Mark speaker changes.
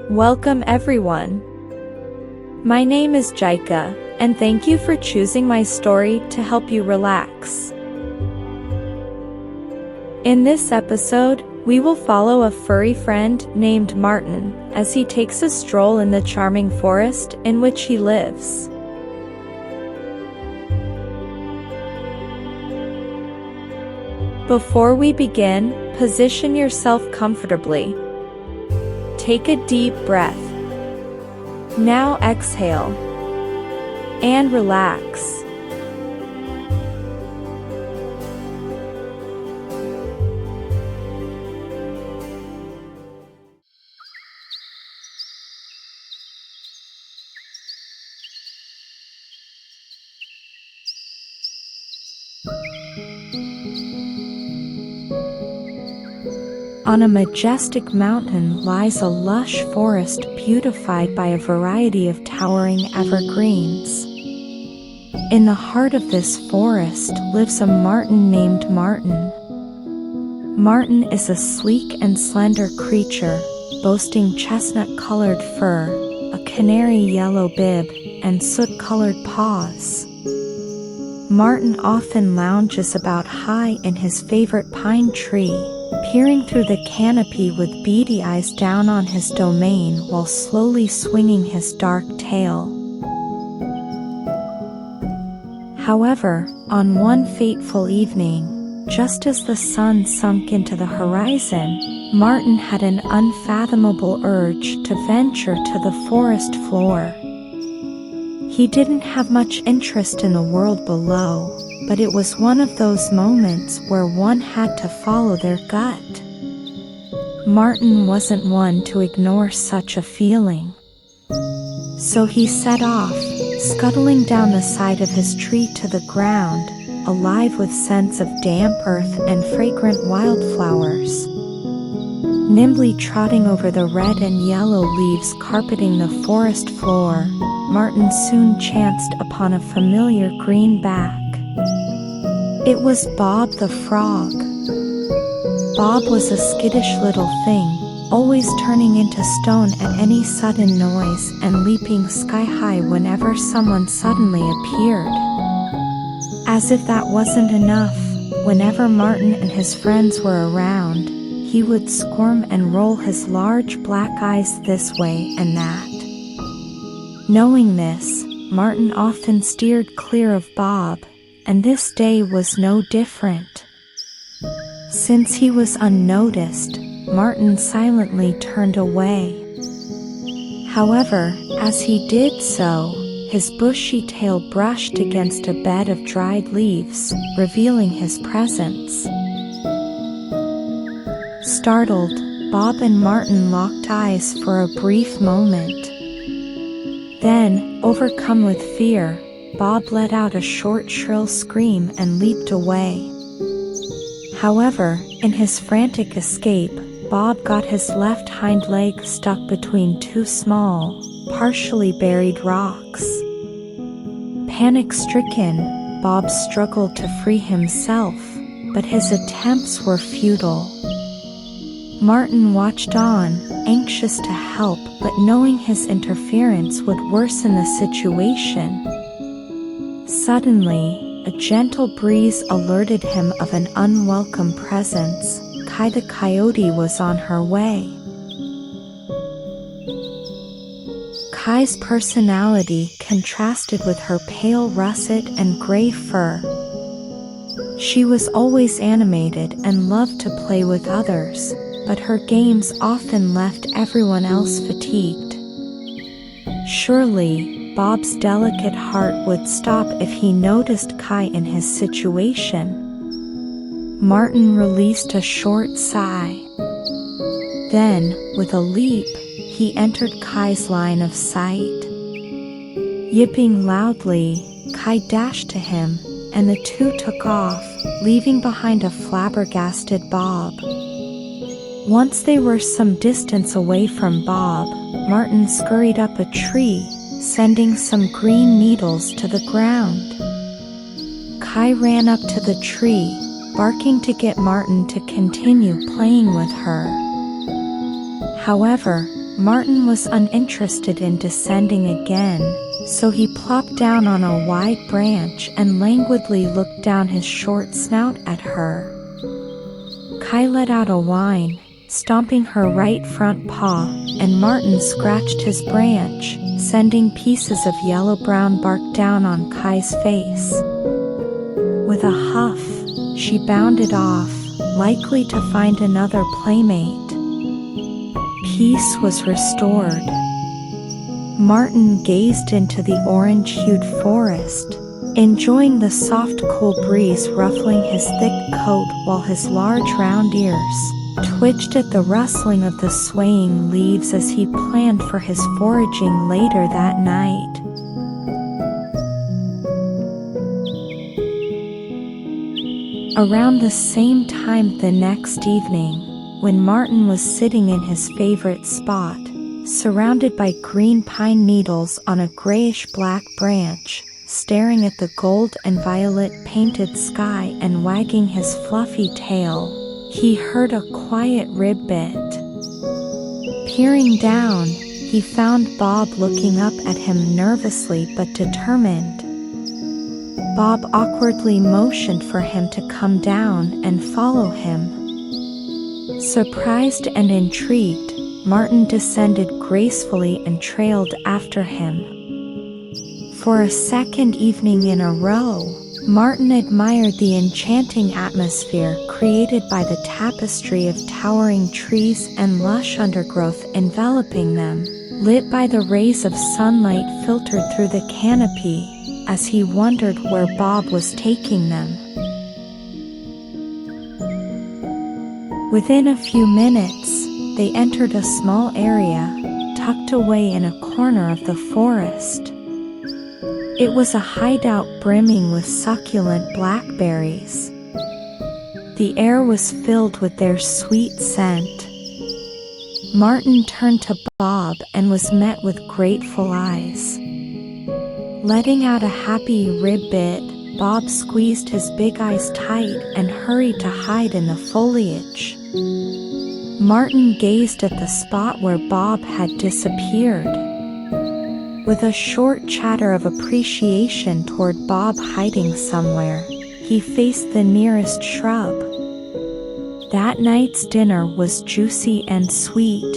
Speaker 1: Welcome everyone. My name is Jaika, and thank you for choosing my story to help you relax. In this episode, we will follow a furry friend named Martin as he takes a stroll in the charming forest in which he lives. Before we begin, position yourself comfortably. Take a deep breath. Now exhale. And relax. On a majestic mountain lies a lush forest beautified by a variety of towering evergreens. In the heart of this forest lives a marten named Martin. Martin is a sleek and slender creature, boasting chestnut-colored fur, a canary yellow bib, and soot-colored paws. Martin often lounges about high in his favorite pine tree, peering through the canopy with beady eyes down on his domain while slowly swinging his dark tail. However, on one fateful evening, just as the sun sunk into the horizon, Martin had an unfathomable urge to venture to the forest floor. He didn't have much interest in the world below, but it was one of those moments where one had to follow their gut. Martin wasn't one to ignore such a feeling. So he set off, scuttling down the side of his tree to the ground, alive with scents of damp earth and fragrant wildflowers. Nimbly trotting over the red and yellow leaves carpeting the forest floor, Martin soon chanced upon a familiar green back. It was Bob the frog. Bob was a skittish little thing, always turning into stone at any sudden noise and leaping sky-high whenever someone suddenly appeared. As if that wasn't enough, whenever Martin and his friends were around, he would squirm and roll his large black eyes this way and that. Knowing this, Martin often steered clear of Bob, and this day was no different. Since he was unnoticed, Martin silently turned away. However, as he did so, his bushy tail brushed against a bed of dried leaves, revealing his presence. Startled, Bob and Martin locked eyes for a brief moment. Then, overcome with fear, Bob let out a short, shrill scream and leaped away. However, in his frantic escape, Bob got his left hind leg stuck between two small, partially buried rocks. Panic-stricken, Bob struggled to free himself, but his attempts were futile. Martin watched on, anxious to help but knowing his interference would worsen the situation. Suddenly, a gentle breeze alerted him of an unwelcome presence. Kai the coyote was on her way. Kai's personality contrasted with her pale russet and gray fur. She was always animated and loved to play with others, but her games often left everyone else fatigued. Surely, Bob's delicate heart would stop if he noticed Kai in his situation. Martin released a short sigh. Then, with a leap, he entered Kai's line of sight. Yipping loudly, Kai dashed to him, and the two took off, leaving behind a flabbergasted Bob. Once they were some distance away from Bob, Martin scurried up a tree, sending some green needles to the ground. Kai ran up to the tree, barking to get Marten to continue playing with her. However, Marten was uninterested in descending again, so he plopped down on a wide branch and languidly looked down his short snout at her. Kai let out a whine, stomping her right front paw, and Marten scratched his branch, sending pieces of yellow-brown bark down on Kai's face. With a huff, she bounded off, likely to find another playmate. Peace was restored. Marten gazed into the orange-hued forest, enjoying the soft cool breeze ruffling his thick coat while his large round ears twitched at the rustling of the swaying leaves as he planned for his foraging later that night. Around the same time the next evening, when Marten was sitting in his favorite spot, surrounded by green pine needles on a grayish-black branch, staring at the gold and violet painted sky and wagging his fluffy tail, he heard a quiet ribbit. Peering down, he found Bob looking up at him nervously but determined. Bob awkwardly motioned for him to come down and follow him. Surprised and intrigued, Marten descended gracefully and trailed after him. For a second evening in a row, Marten admired the enchanting atmosphere created by the tapestry of towering trees and lush undergrowth enveloping them, lit by the rays of sunlight filtered through the canopy, as he wondered where Bob was taking them. Within a few minutes, they entered a small area, tucked away in a corner of the forest. It was a hideout brimming with succulent blackberries. The air was filled with their sweet scent. Marten turned to Bob and was met with grateful eyes. Letting out a happy ribbit, Bob squeezed his big eyes tight and hurried to hide in the foliage. Marten gazed at the spot where Bob had disappeared. With a short chatter of appreciation toward Bob hiding somewhere, he faced the nearest shrub. That night's dinner was juicy and sweet,